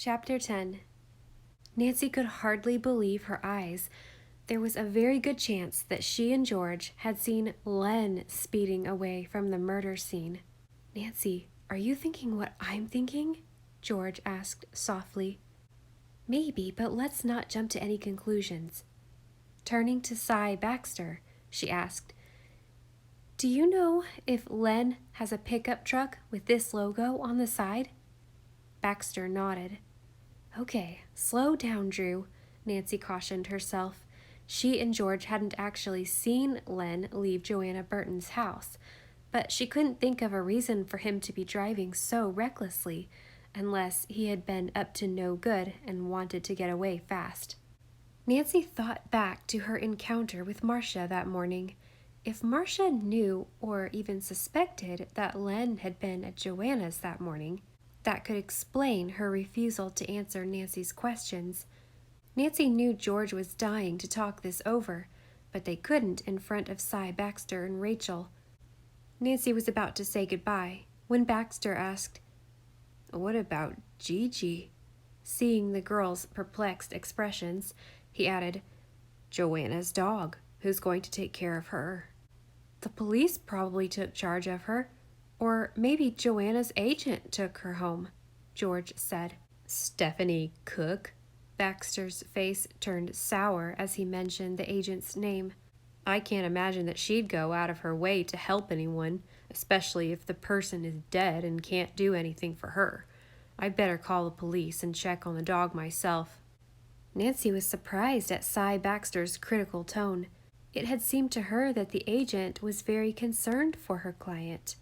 Chapter 10. Nancy could hardly believe her eyes. There was a very good chance that she and George had seen Len speeding away from the murder scene. "Nancy, are you thinking what I'm thinking?" George asked softly. "Maybe, but let's not jump to any conclusions." Turning to Cy Baxter, she asked, "Do you know if Len has a pickup truck with this logo on the side?" Baxter nodded. "Okay, slow down, Drew," Nancy cautioned herself. She and George hadn't actually seen Len leave Joanna Burton's house, but she couldn't think of a reason for him to be driving so recklessly, unless he had been up to no good and wanted to get away fast. Nancy thought back to her encounter with Marcia that morning. If Marcia knew or even suspected that Len had been at Joanna's that morning, that could explain her refusal to answer Nancy's questions. Nancy knew George was dying to talk this over, but they couldn't in front of Cy Baxter and Rachel. Nancy was about to say goodbye when Baxter asked, "What about Gigi?" Seeing the girls' perplexed expressions, he added, "Joanna's dog. Who's going to take care of her?" "The police probably took charge of her. Or maybe Joanna's agent took her home," George said. "Stephanie Cook?" Baxter's face turned sour as he mentioned the agent's name. "I can't imagine that she'd go out of her way to help anyone, especially if the person is dead and can't do anything for her. I'd better call the police and check on the dog myself." Nancy was surprised at Cy Baxter's critical tone. It had seemed to her that the agent was very concerned for her client.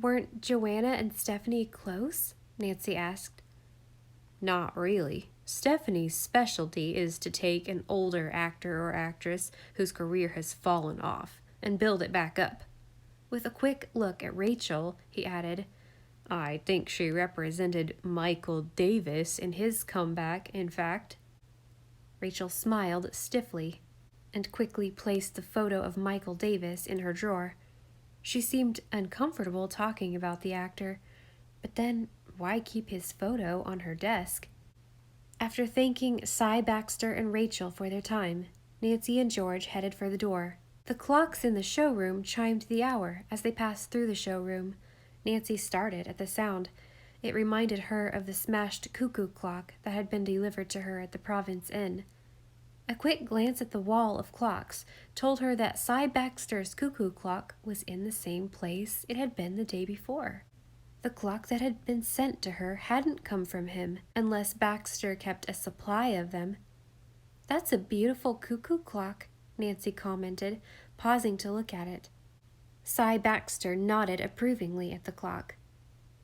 "Weren't Joanna and Stephanie close?" Nancy asked. "Not really. Stephanie's specialty is to take an older actor or actress whose career has fallen off and build it back up." With a quick look at Rachel, he added, "I think she represented Michael Davis in his comeback, in fact." Rachel smiled stiffly and quickly placed the photo of Michael Davis in her drawer. She seemed uncomfortable talking about the actor, but then why keep his photo on her desk? After thanking Cy Baxter and Rachel for their time, Nancy and George headed for the door. The clocks in the showroom chimed the hour as they passed through the showroom. Nancy started at the sound. It reminded her of the smashed cuckoo clock that had been delivered to her at the Province Inn. A quick glance at the wall of clocks told her that Cy Baxter's cuckoo clock was in the same place it had been the day before. The clock that had been sent to her hadn't come from him, unless Baxter kept a supply of them. "That's a beautiful cuckoo clock," Nancy commented, pausing to look at it. Cy Baxter nodded approvingly at the clock.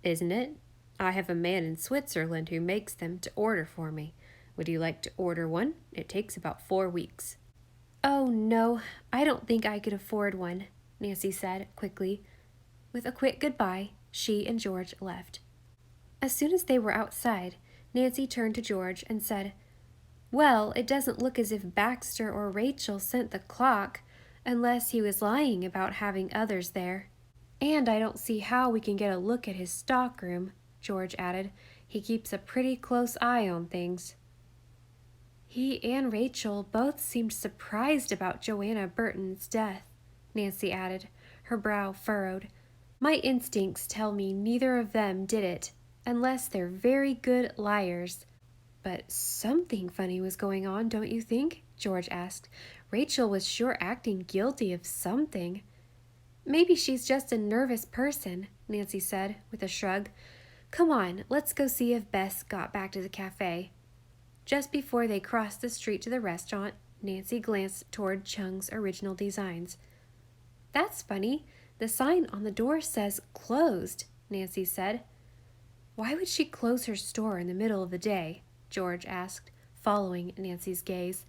"Isn't it? I have a man in Switzerland who makes them to order for me. Would you like to order one? It takes about 4 weeks. "Oh, no, I don't think I could afford one," Nancy said quickly. With a quick goodbye, she and George left. As soon as they were outside, Nancy turned to George and said, "Well, it doesn't look as if Baxter or Rachel sent the clock, unless he was lying about having others there. And I don't see how we can get a look at his stockroom," George added. "He keeps a pretty close eye on things." "He and Rachel both seemed surprised about Joanna Burton's death," Nancy added, her brow furrowed. "My instincts tell me neither of them did it, unless they're very good liars." "But something funny was going on, don't you think?" George asked. "Rachel was sure acting guilty of something." "Maybe she's just a nervous person," Nancy said, with a shrug. "Come on, let's go see if Bess got back to the cafe." Just before they crossed the street to the restaurant, Nancy glanced toward Chung's original designs. "That's funny. The sign on the door says closed," Nancy said. "Why would she close her store in the middle of the day?" George asked, following Nancy's gaze.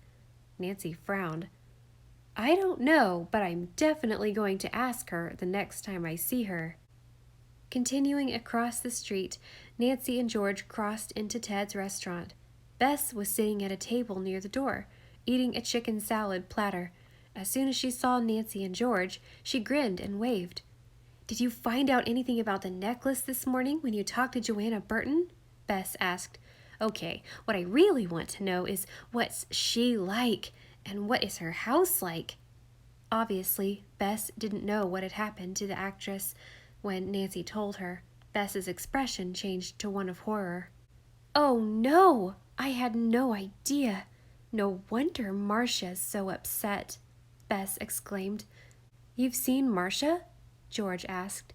Nancy frowned. "I don't know, but I'm definitely going to ask her the next time I see her." Continuing across the street, Nancy and George crossed into Ted's restaurant. Bess was sitting at a table near the door, eating a chicken salad platter. As soon as she saw Nancy and George, she grinned and waved. "Did you find out anything about the necklace this morning when you talked to Joanna Burton?" Bess asked. Okay, what I really want to know is what's she like and what is her house like? Obviously, Bess didn't know what had happened to the actress. When Nancy told her, Bess's expression changed to one of horror. Oh no! I had no idea. No wonder Marcia's so upset, Bess exclaimed. You've seen Marcia? George asked.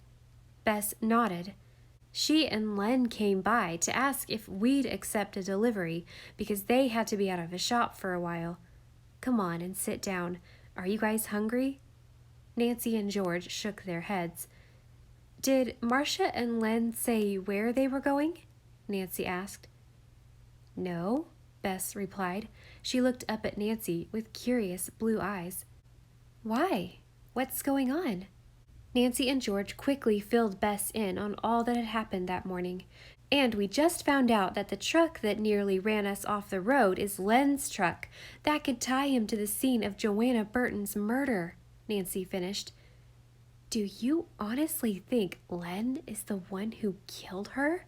Bess nodded. She and Len came by to ask if we'd accept a delivery because they had to be out of the shop for a while. Come on and sit down. Are you guys hungry? Nancy and George shook their heads. Did Marcia and Len say where they were going? Nancy asked. No, Bess replied. She looked up at Nancy with curious blue eyes. Why? What's going on? Nancy and George quickly filled Bess in on all that had happened that morning. And we just found out that the truck that nearly ran us off the road is Len's truck. That could tie him to the scene of Joanna Burton's murder, Nancy finished. Do you honestly think Len is the one who killed her?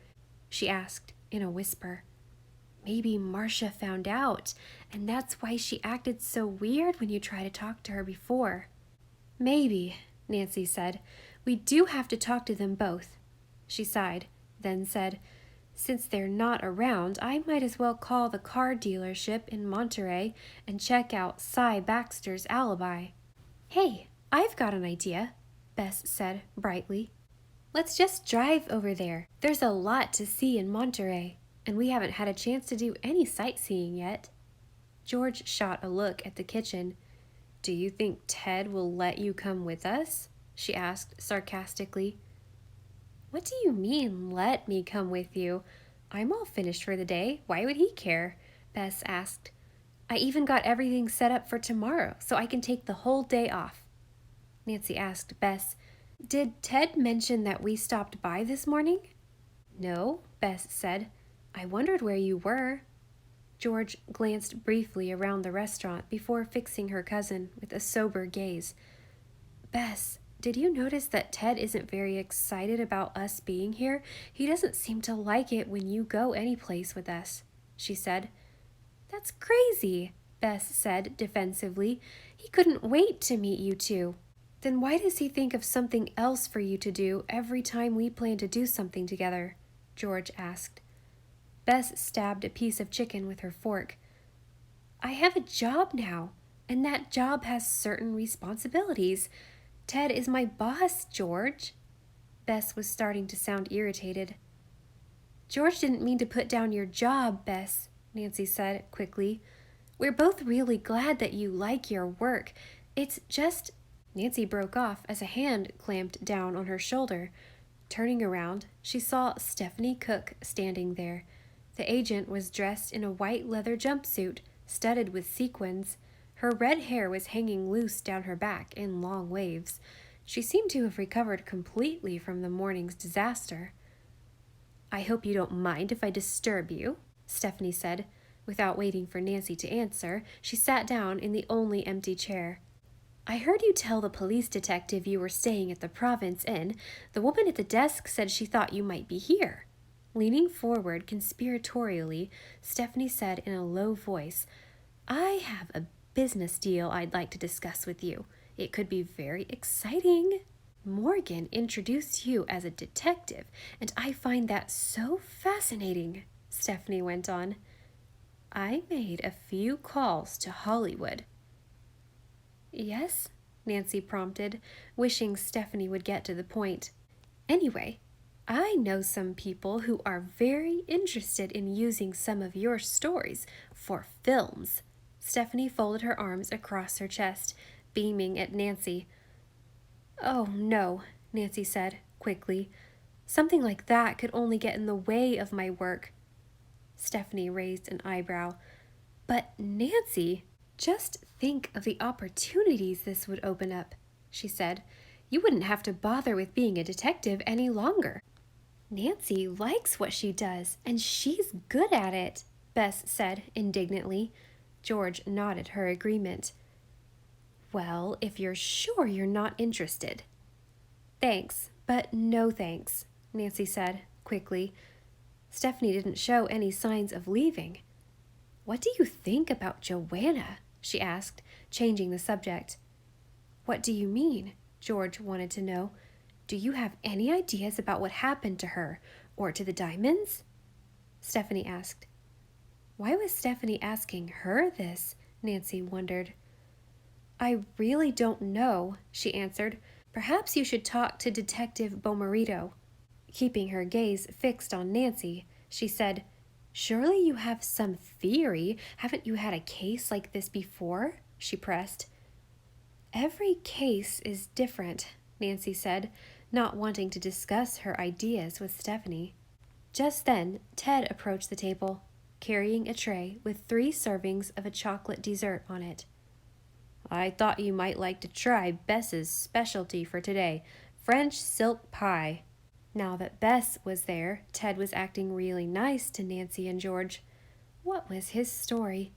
She asked in a whisper. Maybe Marcia found out, and that's why she acted so weird when you tried to talk to her before. Maybe, Nancy said. We do have to talk to them both. She sighed, then said, Since they're not around, I might as well call the car dealership in Monterey and check out Cy Baxter's alibi. Hey, I've got an idea, Bess said brightly. Let's just drive over there. There's a lot to see in Monterey, and we haven't had a chance to do any sightseeing yet. George shot a look at the kitchen. Do you think Ted will let you come with us? She asked sarcastically. What do you mean, let me come with you? I'm all finished for the day. Why would he care? Bess asked. I even got everything set up for tomorrow, so I can take the whole day off. Nancy asked Bess, Did Ted mention that we stopped by this morning? No, Bess said. I wondered where you were. George glanced briefly around the restaurant before fixing her cousin with a sober gaze. Bess, did you notice that Ted isn't very excited about us being here? He doesn't seem to like it when you go any place with us, she said. That's crazy, Bess said defensively. He couldn't wait to meet you two. Then why does he think of something else for you to do every time we plan to do something together? George asked. Bess stabbed a piece of chicken with her fork. I have a job now, and that job has certain responsibilities. Ted is my boss, George. Bess was starting to sound irritated. George didn't mean to put down your job, Bess, Nancy said quickly. We're both really glad that you like your work. It's just... Nancy broke off as a hand clamped down on her shoulder. Turning around, she saw Stephanie Cook standing there. The agent was dressed in a white leather jumpsuit, studded with sequins. Her red hair was hanging loose down her back in long waves. She seemed to have recovered completely from the morning's disaster. I hope you don't mind if I disturb you, Stephanie said. Without waiting for Nancy to answer, she sat down in the only empty chair. I heard you tell the police detective you were staying at the Province Inn. The woman at the desk said she thought you might be here. Leaning forward conspiratorially, Stephanie said in a low voice, I have a business deal I'd like to discuss with you. It could be very exciting. Morgan introduced you as a detective, and I find that so fascinating, Stephanie went on. I made a few calls to Hollywood. Yes? Nancy prompted, wishing Stephanie would get to the point. Anyway, I know some people who are very interested in using some of your stories for films. Stephanie folded her arms across her chest, beaming at Nancy. Oh, no, Nancy said, quickly. Something like that could only get in the way of my work. Stephanie raised an eyebrow. But Nancy, just think of the opportunities this would open up, she said. You wouldn't have to bother with being a detective any longer. Nancy likes what she does, and she's good at it, Bess said indignantly. George nodded her agreement. Well, if you're sure you're not interested. Thanks, but no thanks, Nancy said quickly. Stephanie didn't show any signs of leaving. "What do you think about Joanna?" she asked, changing the subject. "What do you mean?" George wanted to know. "Do you have any ideas about what happened to her or to the diamonds?" Stephanie asked. Why was Stephanie asking her this? Nancy wondered. "I really don't know," she answered. "Perhaps you should talk to Detective Bomarito." Keeping her gaze fixed on Nancy, she said, "Surely you have some theory. Haven't you had a case like this before?" she pressed. "Every case is different," Nancy said, not wanting to discuss her ideas with Stephanie. Just then, Ted approached the table, carrying a tray with 3 servings of a chocolate dessert on it. "I thought you might like to try Bess's specialty for today, French silk pie." Now that Bess was there, Ted was acting really nice to Nancy and George. What was his story?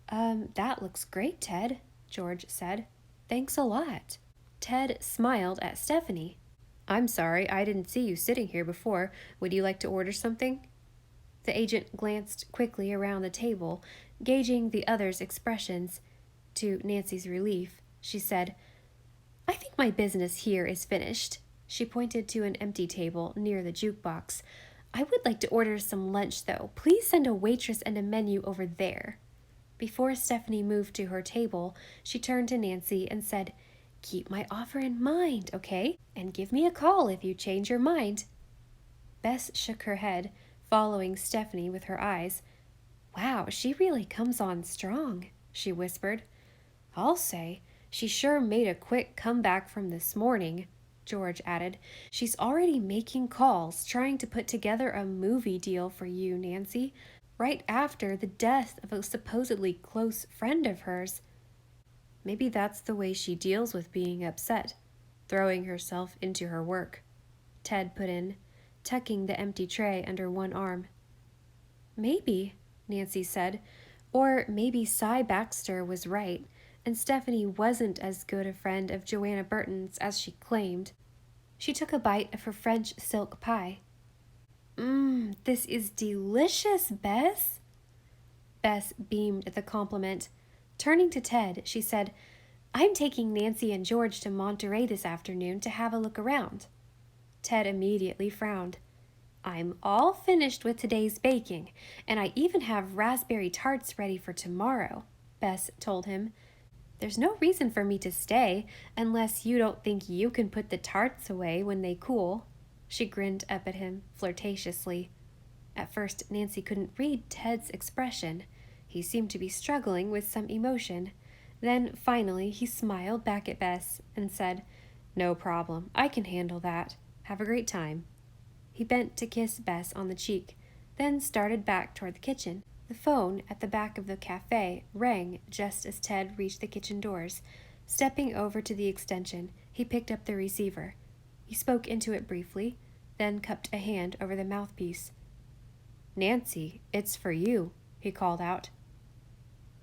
That looks great, Ted," George said. "Thanks a lot." Ted smiled at Stephanie. "I'm sorry, I didn't see you sitting here before. Would you like to order something?" The agent glanced quickly around the table, gauging the others' expressions. To Nancy's relief, she said, "I think my business here is finished." She pointed to an empty table near the jukebox. "I would like to order some lunch, though. Please send a waitress and a menu over there." Before Stephanie moved to her table, she turned to Nancy and said, "Keep my offer in mind, okay? And give me a call if you change your mind." Bess shook her head, following Stephanie with her eyes. "Wow, she really comes on strong," she whispered. "I'll say. She sure made a quick comeback from this morning," George added. "She's already making calls, trying to put together a movie deal for you, Nancy, right after the death of a supposedly close friend of hers." "Maybe that's the way she deals with being upset, throwing herself into her work," Ted put in, tucking the empty tray under one arm. "Maybe," Nancy said. "Or maybe Cy Baxter was right, and Stephanie wasn't as good a friend of Joanna Burton's as she claimed." She took a bite of her French silk pie. This is delicious, Bess." Bess beamed at the compliment. Turning to Ted, she said, "I'm taking Nancy and George to Monterey this afternoon to have a look around." Ted immediately frowned. "I'm all finished with today's baking, and I even have raspberry tarts ready for tomorrow," Bess told him. "There's no reason for me to stay, unless you don't think you can put the tarts away when they cool." She grinned up at him flirtatiously. At first, Nancy couldn't read Ted's expression. He seemed to be struggling with some emotion. Then, finally, he smiled back at Bess and said, "No problem. I can handle that. Have a great time." He bent to kiss Bess on the cheek, then started back toward the kitchen. The phone at the back of the cafe rang just as Ted reached the kitchen doors. Stepping over to the extension, he picked up the receiver. He spoke into it briefly, then cupped a hand over the mouthpiece. "Nancy, it's for you," he called out.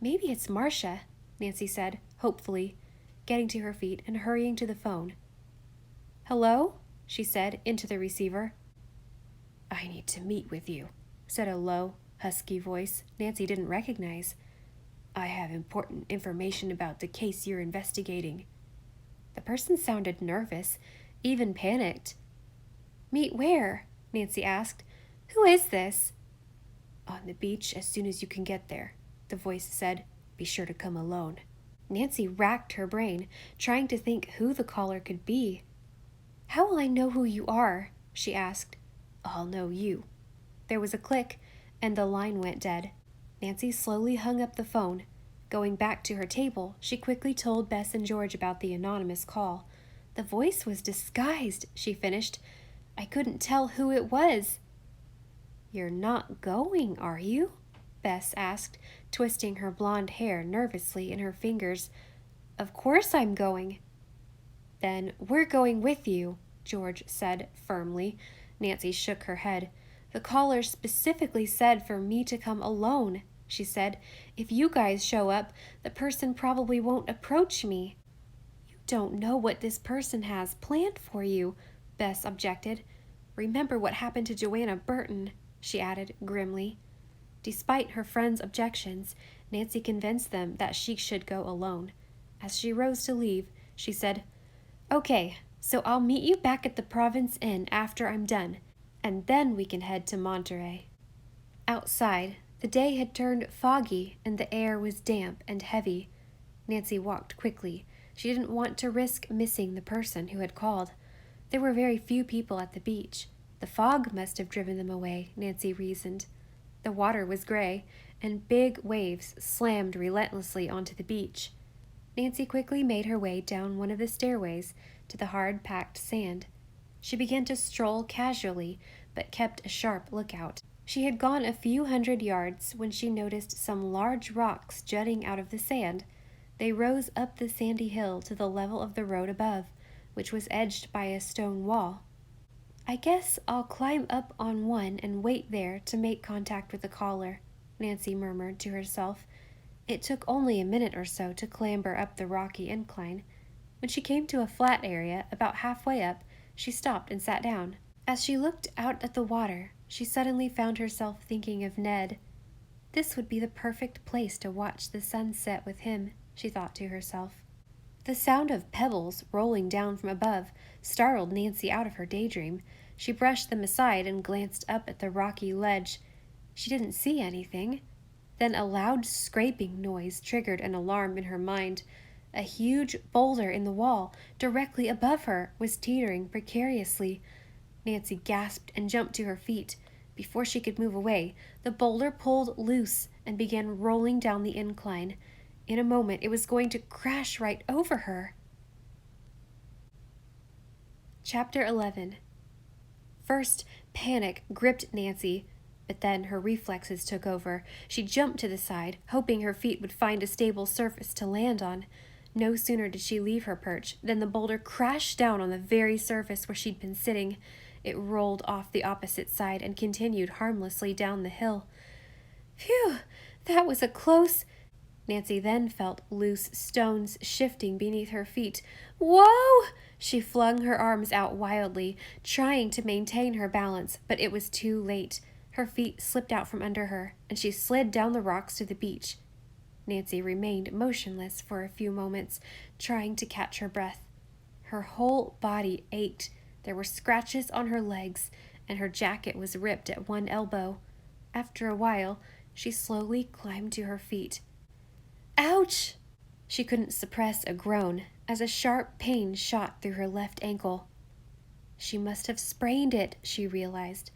"Maybe it's Marcia," Nancy said, hopefully, getting to her feet and hurrying to the phone. "Hello?" she said into the receiver. "I need to meet with you," said a low, husky voice Nancy didn't recognize. "I have important information about the case you're investigating." The person sounded nervous, even panicked. "Meet where?" Nancy asked. "Who is this?" "On the beach as soon as you can get there," the voice said. "Be sure to come alone." Nancy racked her brain, trying to think who the caller could be. "How will I know who you are?" she asked. "I'll know you." There was a click, and the line went dead. Nancy slowly hung up the phone. Going back to her table, she quickly told Bess and George about the anonymous call. "The voice was disguised," she finished. "I couldn't tell who it was." "You're not going, are you?" Bess asked, twisting her blonde hair nervously in her fingers. "Of course I'm going." "Then we're going with you," George said firmly. Nancy shook her head. "The caller specifically said for me to come alone," she said. "If you guys show up, the person probably won't approach me." "You don't know what this person has planned for you," Bess objected. "Remember what happened to Joanna Burton," she added grimly. Despite her friend's objections, Nancy convinced them that she should go alone. As she rose to leave, she said, "Okay, so I'll meet you back at the Province Inn after I'm done, and then we can head to Monterey." Outside, the day had turned foggy and the air was damp and heavy. Nancy walked quickly. She didn't want to risk missing the person who had called. There were very few people at the beach. The fog must have driven them away, Nancy reasoned. The water was gray, and big waves slammed relentlessly onto the beach. Nancy quickly made her way down one of the stairways to the hard-packed sand. She began to stroll casually, but kept a sharp lookout. She had gone a few hundred yards when she noticed some large rocks jutting out of the sand. They rose up the sandy hill to the level of the road above, which was edged by a stone wall. "I guess I'll climb up on one and wait there to make contact with the caller," Nancy murmured to herself. It took only a minute or so to clamber up the rocky incline. When she came to a flat area about halfway up, she stopped and sat down. As she looked out at the water, she suddenly found herself thinking of Ned. This would be the perfect place to watch the sun set with him, she thought to herself. The sound of pebbles rolling down from above startled Nancy out of her daydream. She brushed them aside and glanced up at the rocky ledge. She didn't see anything. Then a loud scraping noise triggered an alarm in her mind. A huge boulder in the wall, directly above her, was teetering precariously. Nancy gasped and jumped to her feet. Before she could move away, the boulder pulled loose and began rolling down the incline. In a moment, it was going to crash right over her. Chapter 11. First, panic gripped Nancy, but then her reflexes took over. She jumped to the side, hoping her feet would find a stable surface to land on. No sooner did she leave her perch than the boulder crashed down on the very surface where she'd been sitting. It rolled off the opposite side and continued harmlessly down the hill. "Phew, that was a close..." Nancy then felt loose stones shifting beneath her feet. "Whoa!" She flung her arms out wildly, trying to maintain her balance, but it was too late. Her feet slipped out from under her, and she slid down the rocks to the beach. Nancy remained motionless for a few moments, trying to catch her breath. Her whole body ached. There were scratches on her legs, and her jacket was ripped at one elbow. After a while, she slowly climbed to her feet. "Ouch!" She couldn't suppress a groan as a sharp pain shot through her left ankle. She must have sprained it, she realized.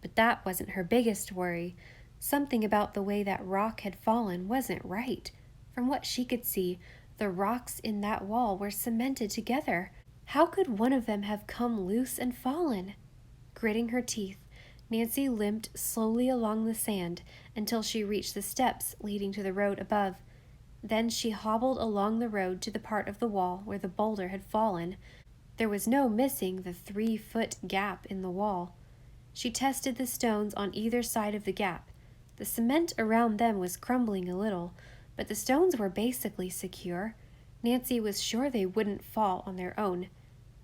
But that wasn't her biggest worry. Something about the way that rock had fallen wasn't right. From what she could see, the rocks in that wall were cemented together. How could one of them have come loose and fallen? Gritting her teeth, Nancy limped slowly along the sand until she reached the steps leading to the road above. Then she hobbled along the road to the part of the wall where the boulder had fallen. There was no missing the 3-foot gap in the wall. She tested the stones on either side of the gap. The cement around them was crumbling a little, but the stones were basically secure. Nancy was sure they wouldn't fall on their own.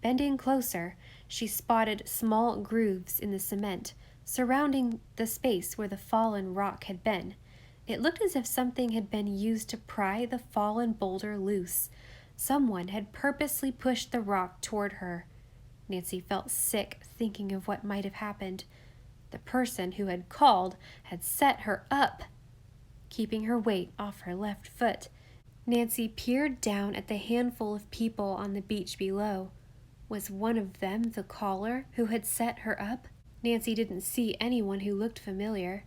Bending closer, she spotted small grooves in the cement, surrounding the space where the fallen rock had been. It looked as if something had been used to pry the fallen boulder loose. Someone had purposely pushed the rock toward her. Nancy felt sick thinking of what might have happened. The person who had called had set her up, keeping her weight off her left foot. Nancy peered down at the handful of people on the beach below. Was one of them the caller who had set her up? Nancy didn't see anyone who looked familiar.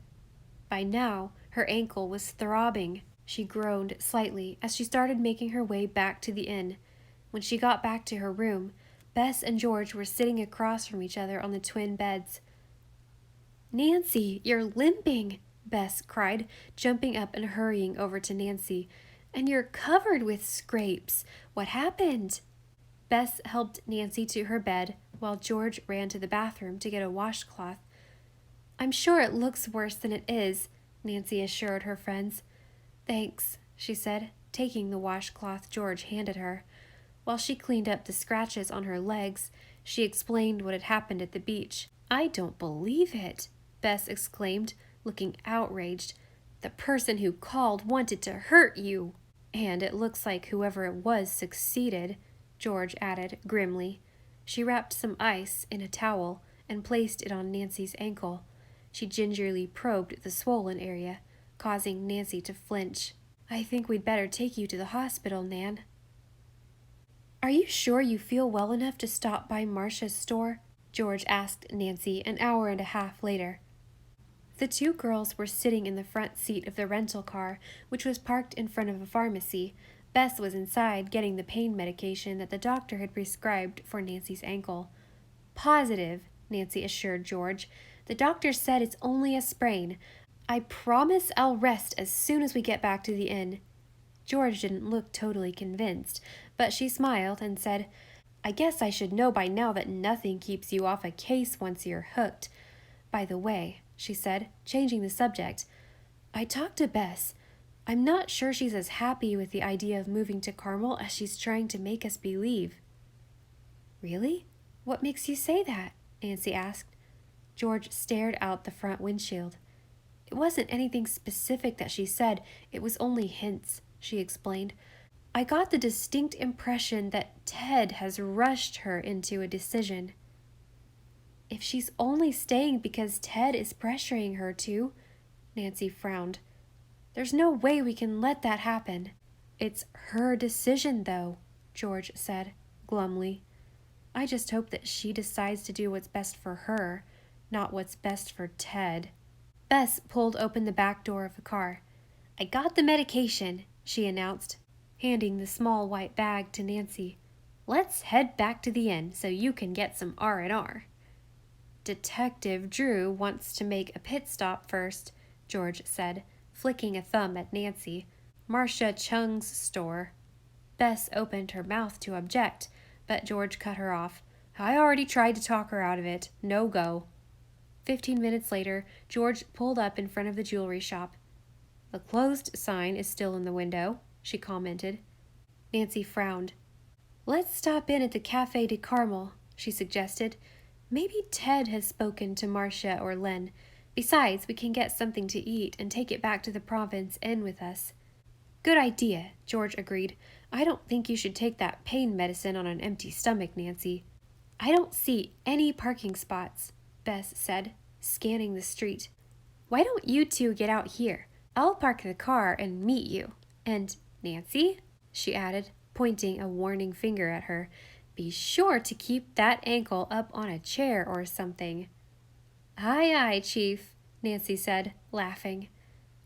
By now, her ankle was throbbing. She groaned slightly as she started making her way back to the inn. When she got back to her room, Bess and George were sitting across from each other on the twin beds. "Nancy, you're limping," Bess cried, jumping up and hurrying over to Nancy. "And you're covered with scrapes. What happened?" Bess helped Nancy to her bed while George ran to the bathroom to get a washcloth. "I'm sure it looks worse than it is," Nancy assured her friends. "Thanks," she said, taking the washcloth George handed her. While she cleaned up the scratches on her legs, she explained what had happened at the beach. "I don't believe it," Bess exclaimed, looking outraged. "The person who called wanted to hurt you." "And it looks like whoever it was succeeded," George added grimly. She wrapped some ice in a towel and placed it on Nancy's ankle. She gingerly probed the swollen area, causing Nancy to flinch. "I think we'd better take you to the hospital, Nan." "Are you sure you feel well enough to stop by Marcia's store?" George asked Nancy an hour and a half later. The two girls were sitting in the front seat of the rental car, which was parked in front of a pharmacy. Bess was inside getting the pain medication that the doctor had prescribed for Nancy's ankle. "Positive," Nancy assured George. "The doctor said it's only a sprain. I promise I'll rest as soon as we get back to the inn." George didn't look totally convinced, but she smiled and said, "I guess I should know by now that nothing keeps you off a case once you're hooked. By the way," she said, changing the subject, "I talked to Bess. I'm not sure she's as happy with the idea of moving to Carmel as she's trying to make us believe." "Really? What makes you say that?" Nancy asked. George stared out the front windshield. "It wasn't anything specific that she said, it was only hints," she explained. "I got the distinct impression that Ted has rushed her into a decision." "If she's only staying because Ted is pressuring her to," Nancy frowned. "There's no way we can let that happen." "It's her decision, though," George said, glumly. "I just hope that she decides to do what's best for her, not what's best for Ted." Bess pulled open the back door of the car. "I got the medication," she announced, handing the small white bag to Nancy. "Let's head back to the inn so you can get some R&R." "Detective Drew wants to make a pit stop first," George said, flicking a thumb at Nancy. "Marcia Chung's store." Bess opened her mouth to object, but George cut her off. "I already tried to talk her out of it. No go." 15 minutes later, George pulled up in front of the jewelry shop. "The closed sign is still in the window," she commented. Nancy frowned. "Let's stop in at the Café de Carmel," she suggested. "Maybe Ted has spoken to Marcia or Len. Besides, we can get something to eat and take it back to the Province Inn with us." "Good idea," George agreed. "I don't think you should take that pain medicine on an empty stomach, Nancy." "I don't see any parking spots," Bess said, scanning the street. "Why don't you two get out here? I'll park the car and meet you. And, Nancy," she added, pointing a warning finger at her, "be sure to keep that ankle up on a chair or something." "Aye, aye, Chief," Nancy said, laughing.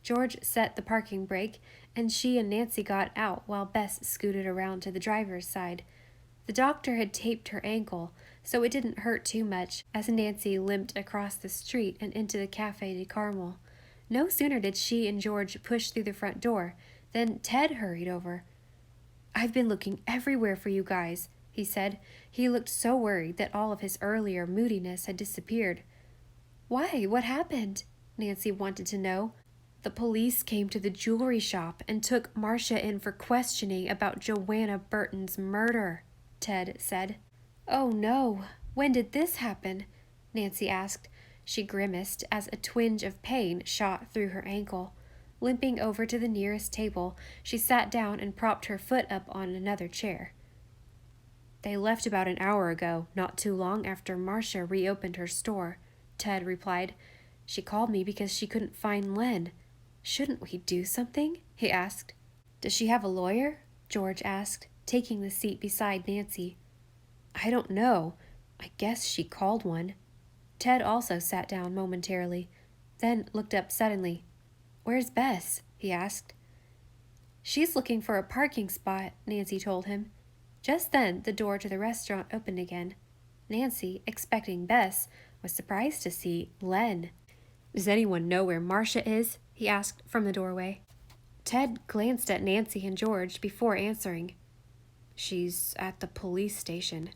George set the parking brake, and she and Nancy got out while Bess scooted around to the driver's side. The doctor had taped her ankle, so it didn't hurt too much as Nancy limped across the street and into the Café de Carmel. No sooner did she and George push through the front door than Ted hurried over. "I've been looking everywhere for you guys," he said. He looked so worried that all of his earlier moodiness had disappeared. "Why? What happened?" Nancy wanted to know. "The police came to the jewelry shop and took Marcia in for questioning about Joanna Burton's murder," Ted said. "Oh no, when did this happen?" Nancy asked. She grimaced as a twinge of pain shot through her ankle. Limping over to the nearest table, she sat down and propped her foot up on another chair. "They left about an hour ago, not too long after Marcia reopened her store," Ted replied. "She called me because she couldn't find Len." "Shouldn't we do something?" he asked. "Does she have a lawyer?" George asked, taking the seat beside Nancy. "I don't know. I guess she called one." Ted also sat down momentarily, then looked up suddenly. "Where's Bess?" he asked. "She's looking for a parking spot," Nancy told him. Just then, the door to the restaurant opened again. Nancy, expecting Bess, was surprised to see Len. "Does anyone know where Marcia is?" he asked from the doorway. Ted glanced at Nancy and George before answering. "She's at the police station,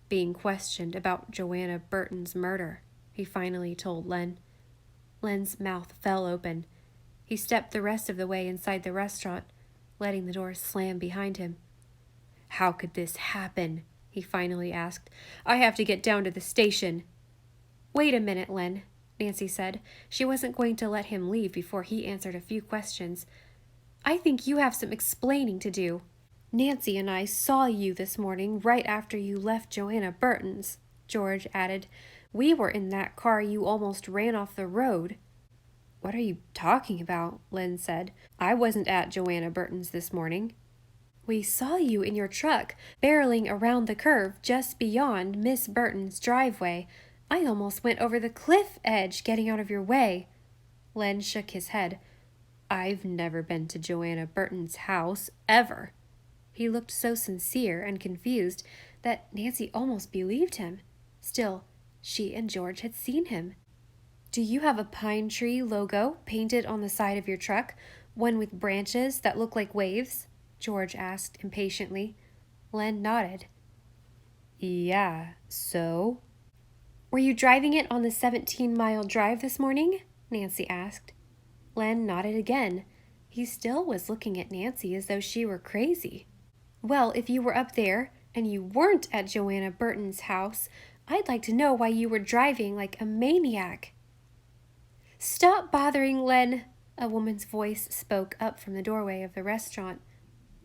being questioned about Joanna Burton's murder," he finally told Len. Len's mouth fell open. He stepped the rest of the way inside the restaurant, letting the door slam behind him. "How could this happen?" he finally asked. "I have to get down to the station." "Wait a minute, Len," Nancy said. She wasn't going to let him leave before he answered a few questions. I think you have some explaining to do. Nancy and I saw you this morning right after you left Joanna Burton's, George added. We were in that car you almost ran off the road. What are you talking about? Len said. I wasn't at Joanna Burton's this morning. We saw you in your truck, barreling around the curve just beyond Miss Burton's driveway. I almost went over the cliff edge getting out of your way. Len shook his head. I've never been to Joanna Burton's house, ever. He looked so sincere and confused that Nancy almost believed him. Still, she and George had seen him. Do you have a pine tree logo painted on the side of your truck, one with branches that look like waves? George asked impatiently. Len nodded. Yeah, so? Were you driving it on the 17-mile drive this morning? Nancy asked. Len nodded again. He still was looking at Nancy as though she were crazy. Well, if you were up there and you weren't at Joanna Burton's house, I'd like to know why you were driving like a maniac. Stop bothering, Len, a woman's voice spoke up from the doorway of the restaurant.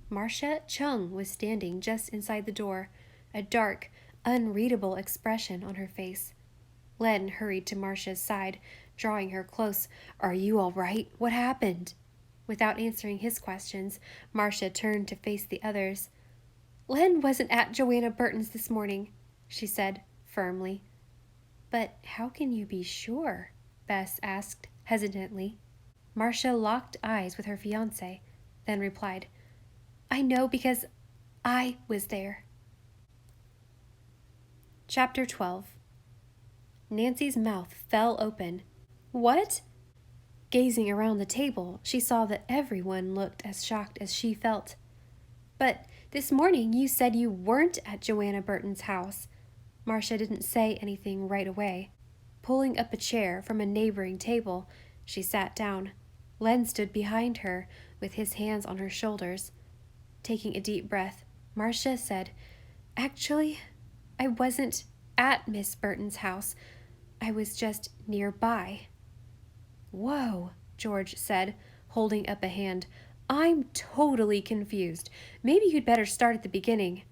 Marcia Chung was standing just inside the door, a dark, unreadable expression on her face. Len hurried to Marcia's side, drawing her close. Are you all right? What happened? Without answering his questions, Marcia turned to face the others. Len wasn't at Joanna Burton's this morning, she said firmly. But how can you be sure? Bess asked hesitantly. Marcia locked eyes with her fiancé, then replied, I know because I was there. Chapter 12. Nancy's mouth fell open. What? Gazing around the table, she saw that everyone looked as shocked as she felt. But this morning you said you weren't at Joanna Burton's house. Marcia didn't say anything right away. Pulling up a chair from a neighboring table, she sat down. Len stood behind her, with his hands on her shoulders. Taking a deep breath, Marcia said, Actually, I wasn't at Miss Burton's house. I was just nearby. Whoa, George said, holding up a hand. I'm totally confused. Maybe you'd better start at the beginning.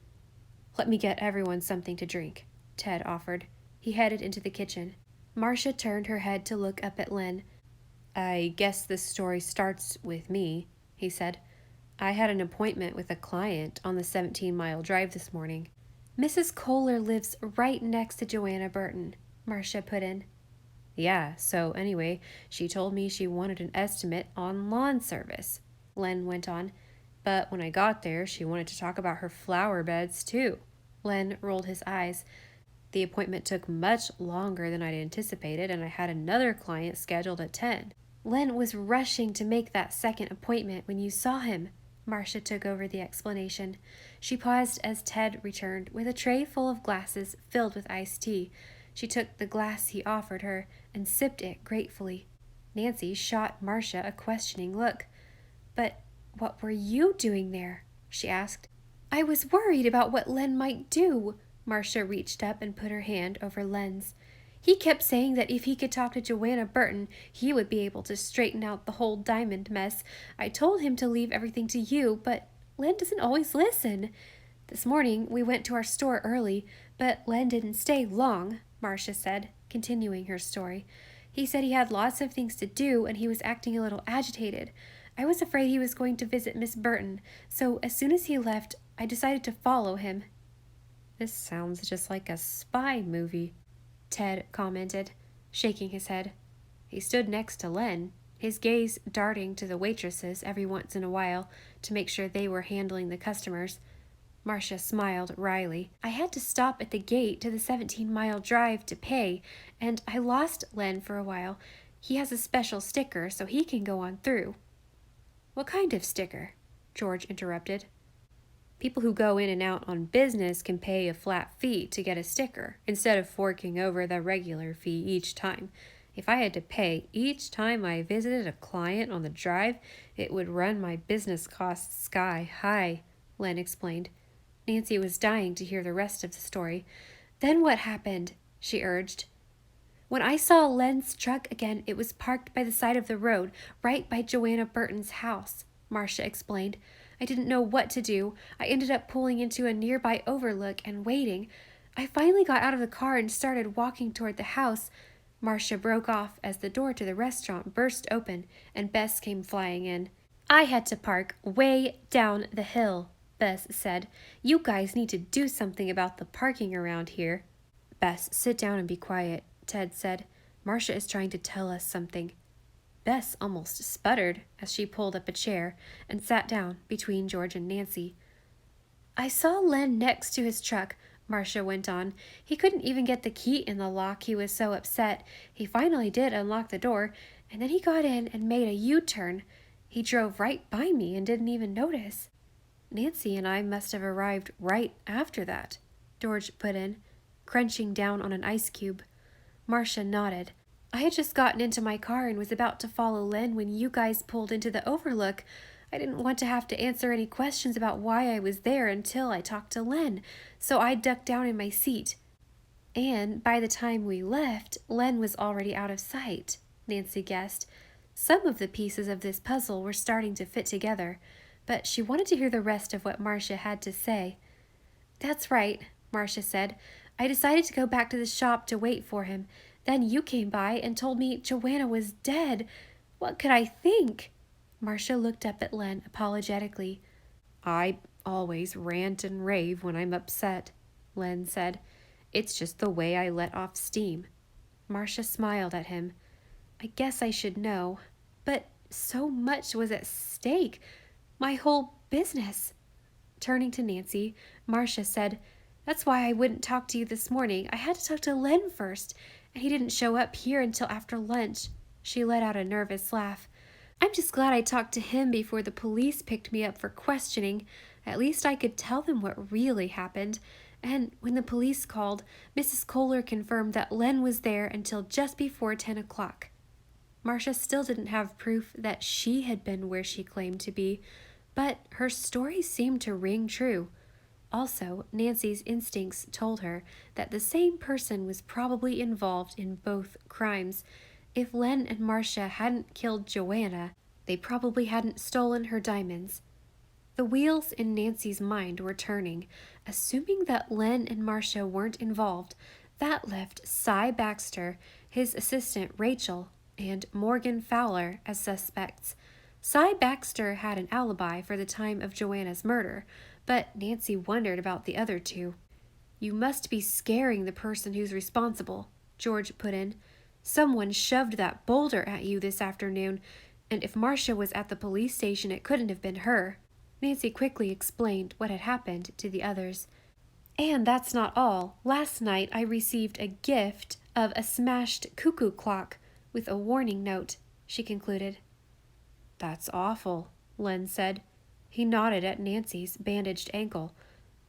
Let me get everyone something to drink, Ted offered. He headed into the kitchen. Marcia turned her head to look up at Len. I guess this story starts with me, he said. I had an appointment with a client on the 17-mile drive this morning. Mrs. Kohler lives right next to Joanna Burton, Marcia put in. Yeah, so anyway, she told me she wanted an estimate on lawn service, Len went on. But when I got there, she wanted to talk about her flower beds, too. Len rolled his eyes. The appointment took much longer than I'd anticipated, and I had another client scheduled at 10. Len was rushing to make that second appointment when you saw him. Marcia took over the explanation. She paused as Ted returned with a tray full of glasses filled with iced tea. She took the glass he offered her and sipped it gratefully. Nancy shot Marcia a questioning look. But what were you doing there? She asked. I was worried about what Len might do. Marcia reached up and put her hand over Len's. He kept saying that if he could talk to Joanna Burton, he would be able to straighten out the whole diamond mess. I told him to leave everything to you, but Len doesn't always listen. This morning we went to our store early, but Len didn't stay long, Marcia said, continuing her story. He said he had lots of things to do and he was acting a little agitated. I was afraid he was going to visit Miss Burton, so as soon as he left, I decided to follow him. This sounds just like a spy movie, Ted commented, shaking his head. He stood next to Len, his gaze darting to the waitresses every once in a while to make sure they were handling the customers. Marcia smiled wryly. I had to stop at the gate to the 17-mile drive to pay, and I lost Len for a while. He has a special sticker so he can go on through. What kind of sticker? George interrupted. People who go in and out on business can pay a flat fee to get a sticker, instead of forking over the regular fee each time. If I had to pay each time I visited a client on the drive, it would run my business costs sky high, Len explained. Nancy was dying to hear the rest of the story. Then what happened? She urged. When I saw Len's truck again, it was parked by the side of the road, right by Joanna Burton's house, Marcia explained. I didn't know what to do. I ended up pulling into a nearby overlook and waiting. I finally got out of the car and started walking toward the house. Marcia broke off as the door to the restaurant burst open and Bess came flying in. I had to park way down the hill, Bess said. You guys need to do something about the parking around here. Bess, sit down and be quiet, Ted said. Marcia is trying to tell us something. Bess almost sputtered as she pulled up a chair and sat down between George and Nancy. I saw Len next to his truck, Marcia went on. He couldn't even get the key in the lock, he was so upset. He finally did unlock the door, and then he got in and made a U-turn. He drove right by me and didn't even notice. Nancy and I must have arrived right after that, George put in, crunching down on an ice cube. Marcia nodded. I had just gotten into my car and was about to follow Len when you guys pulled into the overlook. I didn't want to have to answer any questions about why I was there until I talked to Len, so I ducked down in my seat. And by the time we left, Len was already out of sight, Nancy guessed. Some of the pieces of this puzzle were starting to fit together, but she wanted to hear the rest of what Marcia had to say. That's right, Marcia said. I decided to go back to the shop to wait for him. Then you came by and told me Joanna was dead. What could I think? Marcia looked up at Len apologetically. I always rant and rave when I'm upset, Len said. It's just the way I let off steam. Marcia smiled at him. I guess I should know. But so much was at stake. My whole business. Turning to Nancy, Marcia said, That's why I wouldn't talk to you this morning. I had to talk to Len first, and he didn't show up here until after lunch. She let out a nervous laugh. I'm just glad I talked to him before the police picked me up for questioning. At least I could tell them what really happened. And when the police called, Mrs. Kohler confirmed that Len was there until just before 10 o'clock. Marcia still didn't have proof that she had been where she claimed to be, but her story seemed to ring true. Also, Nancy's instincts told her that the same person was probably involved in both crimes. If Len and Marcia hadn't killed Joanna, they probably hadn't stolen her diamonds. The wheels in Nancy's mind were turning. Assuming that Len and Marcia weren't involved, that left Cy Baxter, his assistant Rachel, and Morgan Fowler as suspects. Cy Baxter had an alibi for the time of Joanna's murder, but Nancy wondered about the other two. You must be scaring the person who's responsible, George put in. Someone shoved that boulder at you this afternoon, and if Marcia was at the police station, it couldn't have been her. Nancy quickly explained what had happened to the others. And that's not all. Last night I received a gift of a smashed cuckoo clock with a warning note, she concluded. That's awful, Len said. He nodded at Nancy's bandaged ankle.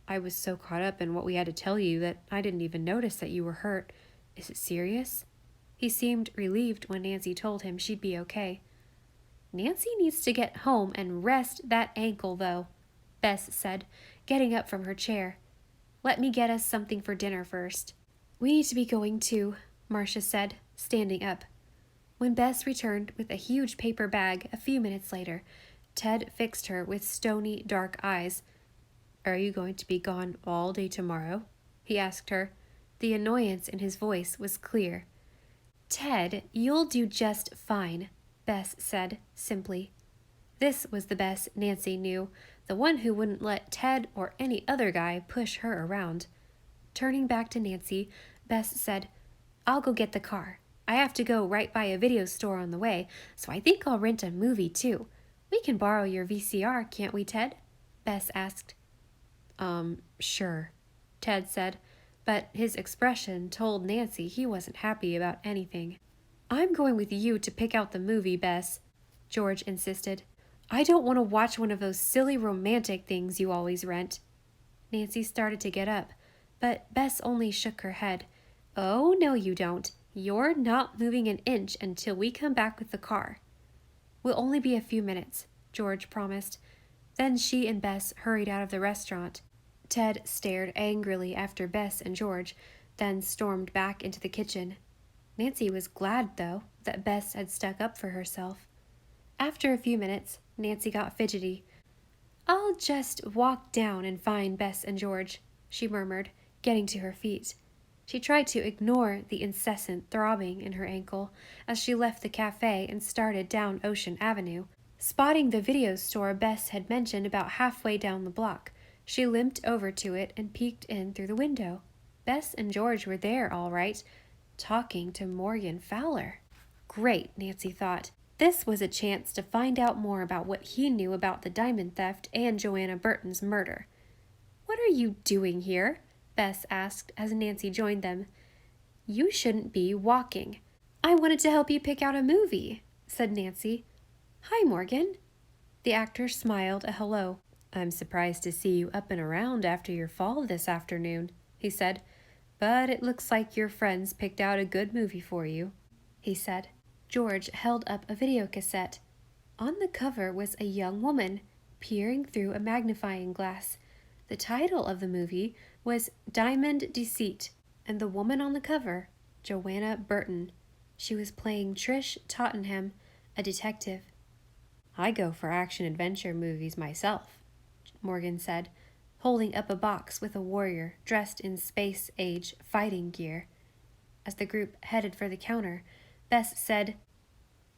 I was so caught up in what we had to tell you that I didn't even notice that you were hurt. Is it serious? He seemed relieved when Nancy told him she'd be okay. Nancy needs to get home and rest that ankle, though, Bess said, getting up from her chair. Let me get us something for dinner first. We need to be going too, Marcia said, standing up. When Bess returned with a huge paper bag a few minutes later, Ted fixed her with stony, dark eyes. Are you going to be gone all day tomorrow? He asked her. The annoyance in his voice was clear. Ted, you'll do just fine, Bess said simply. This was the Bess Nancy knew, the one who wouldn't let Ted or any other guy push her around. Turning back to Nancy, Bess said, I'll go get the car. I have to go right by a video store on the way, so I think I'll rent a movie too. We can borrow your VCR, can't we, Ted? Bess asked. Sure, Ted said, but his expression told Nancy he wasn't happy about anything. I'm going with you to pick out the movie, Bess, George insisted. I don't want to watch one of those silly romantic things you always rent. Nancy started to get up, but Bess only shook her head. Oh, no, you don't. You're not moving an inch until we come back with the car. We'll only be a few minutes, George promised. Then she and Bess hurried out of the restaurant. Ted stared angrily after Bess and George, then stormed back into the kitchen. Nancy was glad, though, that Bess had stuck up for herself. After a few minutes, Nancy got fidgety. "I'll just walk down and find Bess and George," she murmured, getting to her feet. She tried to ignore the incessant throbbing in her ankle as she left the cafe and started down Ocean Avenue. Spotting the video store Bess had mentioned about halfway down the block, she limped over to it and peeked in through the window. Bess and George were there, all right, talking to Morgan Fowler. Great, Nancy thought. This was a chance to find out more about what he knew about the diamond theft and Joanna Burton's murder. "What are you doing here?" Bess asked as Nancy joined them. "You shouldn't be walking." "I wanted to help you pick out a movie," said Nancy. "Hi, Morgan." The actor smiled a hello. "I'm surprised to see you up and around after your fall this afternoon," he said. "But it looks like your friends picked out a good movie for you," he said. George held up a video cassette. On the cover was a young woman peering through a magnifying glass. The title of the movie was Diamond Deceit, and the woman on the cover, Joanna Burton. She was playing Trish Tottenham, a detective. "I go for action-adventure movies myself," Morgan said, holding up a box with a warrior dressed in space-age fighting gear. As the group headed for the counter, Bess said,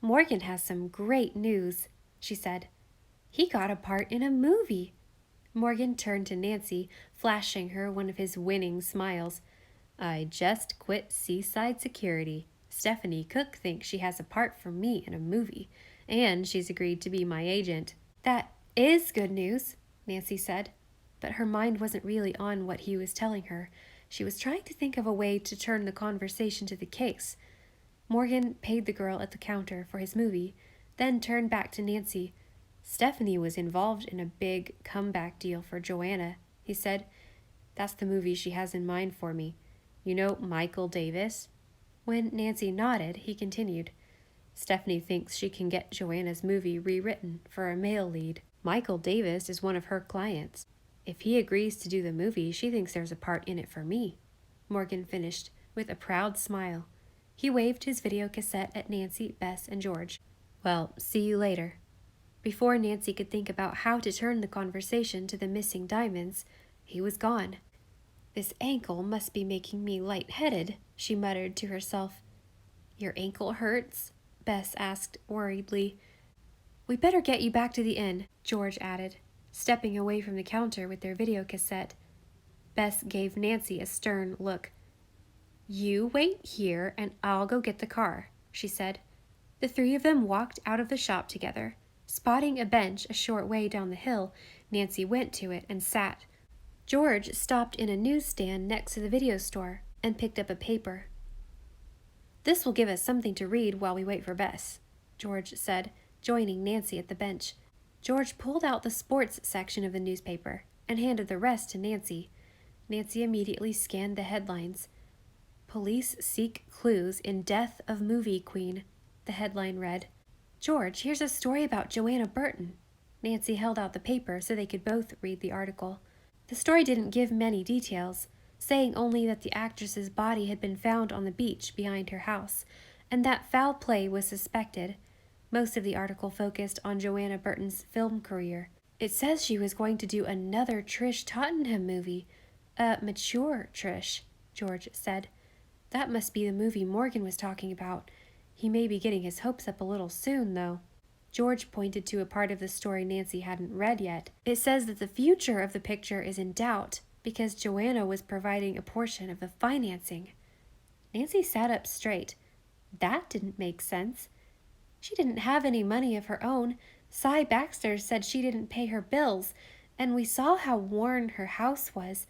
"Morgan has some great news," she said. "He got a part in a movie." Morgan turned to Nancy, flashing her one of his winning smiles. "I just quit Seaside Security. Stephanie Cook thinks she has a part for me in a movie, and she's agreed to be my agent." "That is good news," Nancy said, but her mind wasn't really on what he was telling her. She was trying to think of a way to turn the conversation to the case. Morgan paid the girl at the counter for his movie, then turned back to Nancy. "Stephanie was involved in a big comeback deal for Joanna," he said. "That's the movie she has in mind for me. You know Michael Davis?" When Nancy nodded, he continued. "Stephanie thinks she can get Joanna's movie rewritten for a male lead. Michael Davis is one of her clients. If he agrees to do the movie, she thinks there's a part in it for me," Morgan finished with a proud smile. He waved his video cassette at Nancy, Bess, and George. "Well, see you later." Before Nancy could think about how to turn the conversation to the missing diamonds, he was gone. "This ankle must be making me lightheaded," she muttered to herself. "Your ankle hurts?" Bess asked worriedly. "We better get you back to the inn," George added, stepping away from the counter with their video cassette. Bess gave Nancy a stern look. "You wait here and I'll go get the car," she said. The three of them walked out of the shop together. Spotting a bench a short way down the hill, Nancy went to it and sat. George stopped in a newsstand next to the video store and picked up a paper. "This will give us something to read while we wait for Bess," George said, joining Nancy at the bench. George pulled out the sports section of the newspaper and handed the rest to Nancy. Nancy immediately scanned the headlines. "Police seek clues in death of movie queen," the headline read. "George, here's a story about Joanna Burton." Nancy held out the paper so they could both read the article. The story didn't give many details, saying only that the actress's body had been found on the beach behind her house, and that foul play was suspected. Most of the article focused on Joanna Burton's film career. "It says she was going to do another Trish Tottenham movie. A mature Trish," George said. "That must be the movie Morgan was talking about. He may be getting his hopes up a little soon, though." George pointed to a part of the story Nancy hadn't read yet. "It says that the future of the picture is in doubt because Joanna was providing a portion of the financing." Nancy sat up straight. That didn't make sense. She didn't have any money of her own. Cy Baxter said she didn't pay her bills, and we saw how worn her house was.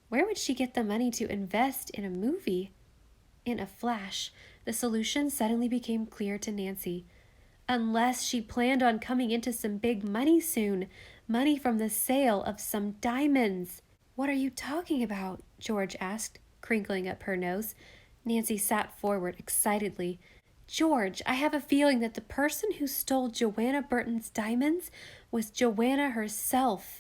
Where would she get the money to invest in a movie? In a flash, the solution suddenly became clear to Nancy. Unless she planned on coming into some big money soon, money from the sale of some diamonds. "What are you talking about?" George asked, crinkling up her nose. Nancy sat forward excitedly. "George, I have a feeling that the person who stole Joanna Burton's diamonds was Joanna herself."